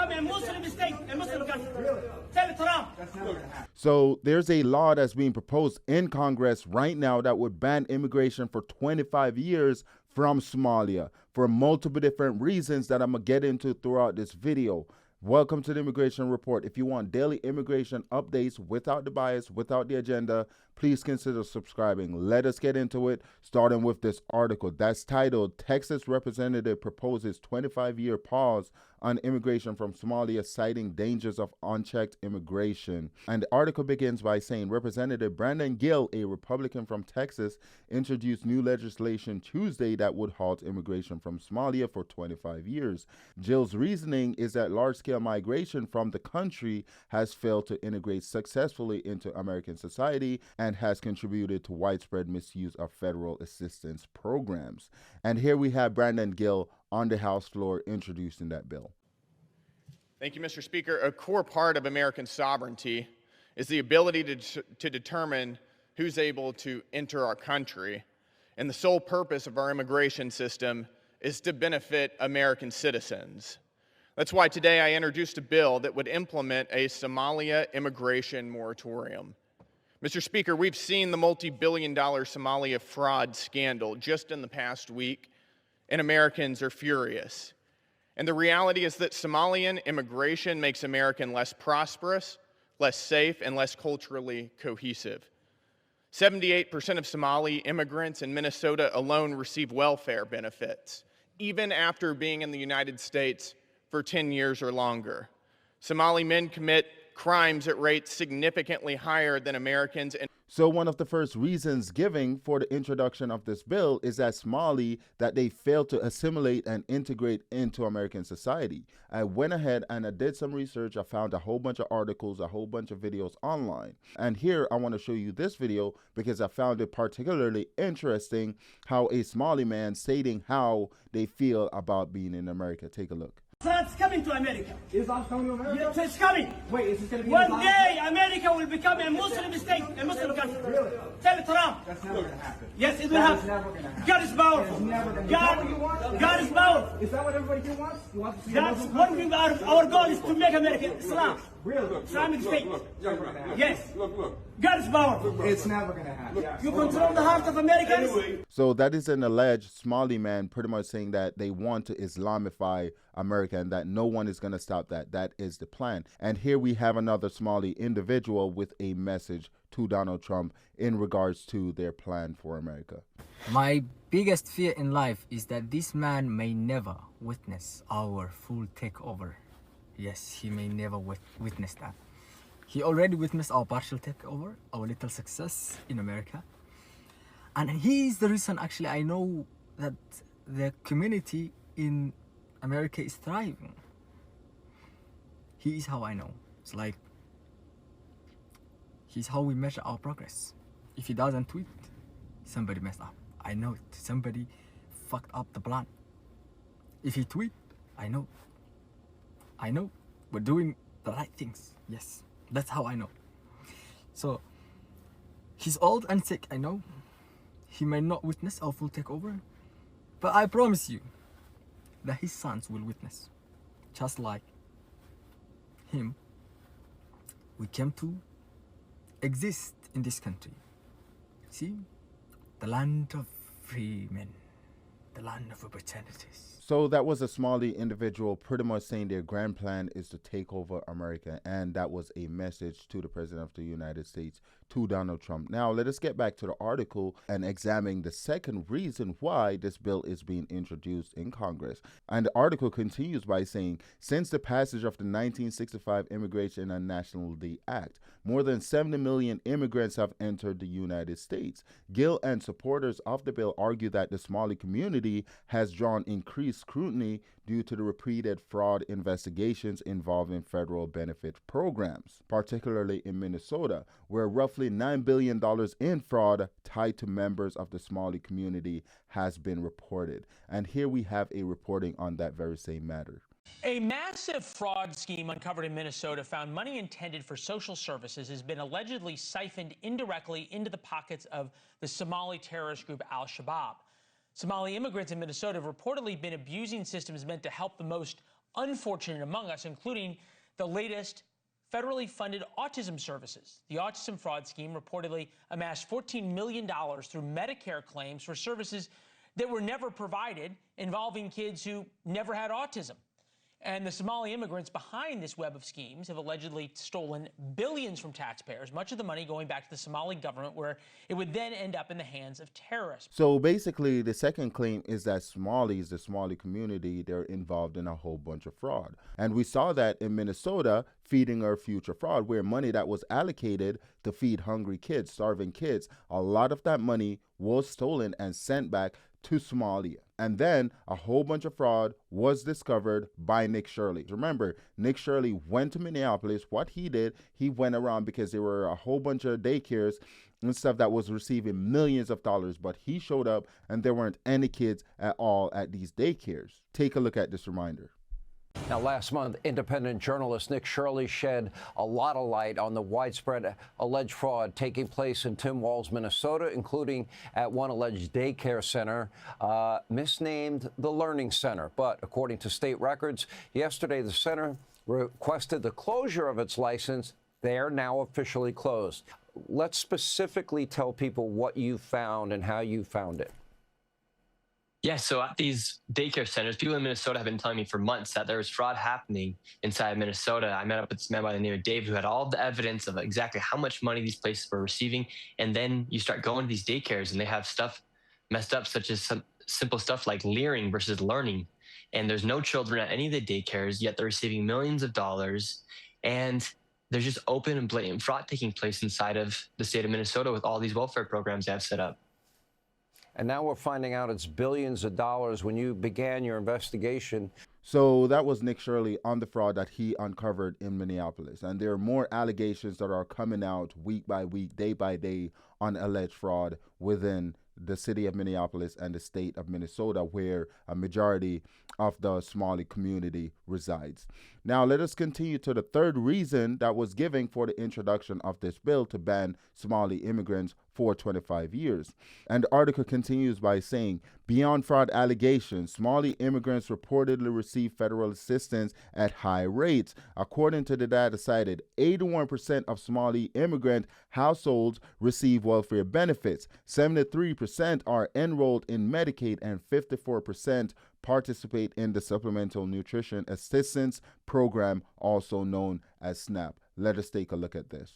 become a Muslim state, a Muslim country. Tell Trump. So there's a law that's being proposed in Congress right now that would ban immigration for 25 years from Somalia for multiple different reasons that I'm going to get into throughout this video. Welcome to the Immigration Report. If you want daily immigration updates without the bias, without the agenda, please consider subscribing. Let us get into it, starting with this article that's titled, Texas Representative Proposes 25-Year Pause on Immigration from Somalia, Citing Dangers of Unchecked Immigration. And the article begins by saying, Representative Brandon Gill, a Republican from Texas, introduced new legislation Tuesday that would halt immigration from Somalia for 25 years. Gill's reasoning is that large-scale migration from the country has failed to integrate successfully into American society and has contributed to widespread misuse of federal assistance programs. And here we have Brandon Gill on the House floor introducing that bill. Thank you, Mr. Speaker. A core part of American sovereignty is the ability to determine who's able to enter our country. And the sole purpose of our immigration system is to benefit American citizens. That's why today I introduced a bill that would implement a Somalia immigration moratorium. Mr. Speaker, we've seen the multi-billion-dollar Somalia fraud scandal just in the past week, and Americans are furious. And the reality is that Somalian immigration makes America less prosperous, less safe, and less culturally cohesive. 78% of Somali immigrants in Minnesota alone receive welfare benefits, even after being in the United States for 10 years or longer. Somali men commit crimes at rates significantly higher than Americans. So one of the first reasons given for the introduction of this bill is that Somali, that they failed to assimilate and integrate into American society. I went ahead and I did some research. I found a whole bunch of articles, a whole bunch of videos online. And here I want to show you this video because I found it particularly interesting how a Somali man stating how they feel about being in America. Take a look. It's coming to America. Is it coming to America? Yes, it's coming. Wait, is this going to be one day America will become a Muslim state, a Muslim country. Really? Tell Trump. That's never going to happen. Yes, it will happen. It's never going to happen. God is powerful. It's never going to God, God is powerful. Is that what everybody here wants? You want to see That's one thing. Our goal is to make America Islam. Really? Islamic state. Yes. Look. God is powerful. It's never going to happen. You control the heart of Americans. So that is an alleged Somali man pretty much saying that they want to Islamify America and that no one is going to stop that. That is the plan. And here we have another Somali individual with a message to Donald Trump in regards to their plan for America. My biggest fear in life is that this man may never witness our full takeover. Yes, he may never witness that. He already witnessed our partial takeover, our little success in America. And he is the reason actually I know that the community in America is thriving. He is how I know. It's like, he's how we measure our progress. If he doesn't tweet, somebody messed up. I know it. Somebody fucked up the plan. If he tweet, I know. We're doing the right things. Yes, that's how I know. So, he's old and sick, I know. He may not witness our full takeover, but I promise you that his sons will witness. Just like him, we came to exist in this country. See? The land of free men, the land of opportunities. So that was a Somali individual pretty much saying their grand plan is to take over America. And that was a message to the President of the United States, to Donald Trump. Now, let us get back to the article and examine the second reason why this bill is being introduced in Congress. And the article continues by saying, since the passage of the 1965 Immigration and Nationality Act, more than 70 million immigrants have entered the United States. Gill and supporters of the bill argue that the Somali community has drawn increased scrutiny due to the repeated fraud investigations involving federal benefit programs, particularly in Minnesota, where roughly $9 billion in fraud tied to members of the Somali community has been reported. And here we have a reporting on that very same matter. A massive fraud scheme uncovered in Minnesota found money intended for social services has been allegedly siphoned indirectly into the pockets of the Somali terrorist group Al-Shabaab. Somali immigrants in Minnesota have reportedly been abusing systems meant to help the most unfortunate among us, including the latest federally funded autism services. The autism fraud scheme reportedly amassed $14 million through Medicare claims for services that were never provided, involving kids who never had autism. And the Somali immigrants behind this web of schemes have allegedly stolen billions from taxpayers, much of the money going back to the Somali government, where it would then end up in the hands of terrorists. So basically, the second claim is that Somalis, the Somali community, they're involved in a whole bunch of fraud. And we saw that in Minnesota, feeding our future fraud, where money that was allocated to feed hungry kids, starving kids, a lot of that money was stolen and sent back to Somalia. And then a whole bunch of fraud was discovered by Nick Shirley. Remember, Nick Shirley went to Minneapolis. What he did, he went around because there were a whole bunch of daycares and stuff that was receiving millions of dollars, but he showed up and there weren't any kids at all at these daycares. Take a look at this reminder. Now, last month, independent journalist Nick Shirley shed a lot of light on the widespread alleged fraud taking place in Tim Walz, Minnesota, including at one alleged daycare center, misnamed the Learning Center. But according to state records, yesterday the center requested the closure of its license. They are now officially closed. Let's specifically tell people what you found and how you found it. Yeah, so at these daycare centers, people in Minnesota have been telling me for months that there was fraud happening inside Minnesota. I met up with this man by the name of Dave who had all the evidence of exactly how much money these places were receiving. And then you start going to these daycares and they have stuff messed up, such as some simple stuff like leering versus learning. And there's no children at any of the daycares, yet they're receiving millions of dollars. And there's just open and blatant fraud taking place inside of the state of Minnesota with all these welfare programs they have set up. And now we're finding out it's billions of dollars. When you began your investigation. So that was Nick Shirley on the fraud that he uncovered in Minneapolis. And there are more allegations that are coming out week by week, day by day on alleged fraud within the city of Minneapolis and the state of Minnesota, where a majority of the Somali community resides. Now, let us continue to the third reason that was given for the introduction of this bill to ban Somali immigrants for 25 years. And the article continues by saying, beyond fraud allegations, Somali immigrants reportedly receive federal assistance at high rates. According to the data cited, 81% of Somali immigrant households receive welfare benefits, 73% are enrolled in Medicaid, and 54% participate in the Supplemental Nutrition Assistance Program, also known as SNAP. Let us take a look at this.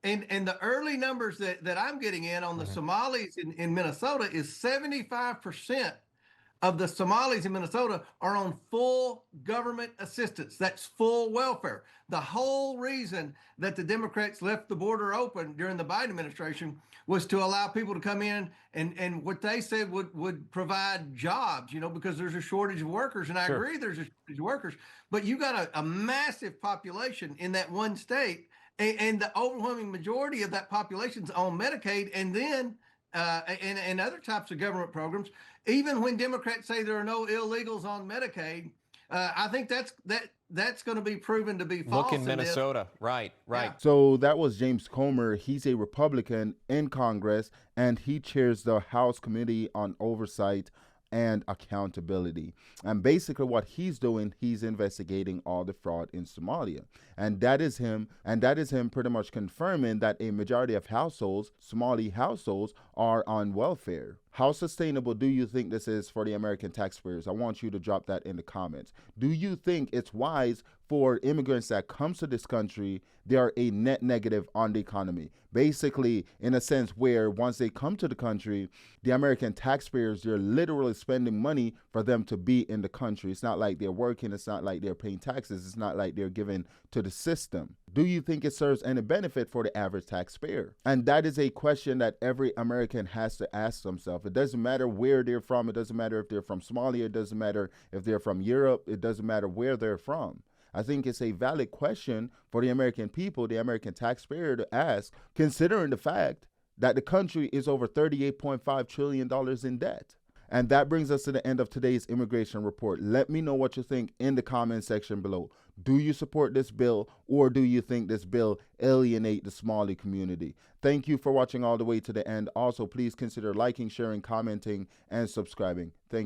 And the early numbers that I'm getting in on the Somalis in Minnesota is 75% of the Somalis in Minnesota are on full government assistance. That's full welfare. The whole reason that the Democrats left the border open during the Biden administration was to allow people to come in and what they said would provide jobs, because there's a shortage of workers. And I agree there's a shortage of workers, but you got a massive population in that one state. And the overwhelming majority of that population is on Medicaid and then and other types of government programs. Even when Democrats say there are no illegals on Medicaid, I think that's going to be proven to be false. Look in Minnesota. Right. Yeah. So that was James Comer. He's a Republican in Congress, and he chairs the House Committee on Oversight and Accountability. And basically what he's doing, he's investigating all the fraud in Somalia. And that is him pretty much confirming that a majority of households, Somali households, are on welfare. How sustainable do you think this is for the American taxpayers? I want you to drop that in the comments. Do you think it's wise for immigrants that come to this country, they are a net negative on the economy? Basically, in a sense where once they come to the country, the American taxpayers, they're literally spending money for them to be in the country. It's not like they're working. It's not like they're paying taxes. It's not like they're giving to the system. Do you think it serves any benefit for the average taxpayer? And that is a question that every American has to ask themselves. It doesn't matter where they're from. It doesn't matter if they're from Somalia. It doesn't matter if they're from Europe. It doesn't matter where they're from. I think it's a valid question for the American people, the American taxpayer, to ask, considering the fact that the country is over $38.5 trillion in debt. And that brings us to the end of today's immigration report. Let me know what you think in the comment section below. Do you support this bill, or do you think this bill alienate the Somali community? Thank you for watching all the way to the end. Also, please consider liking, sharing, commenting, and subscribing. Thank you.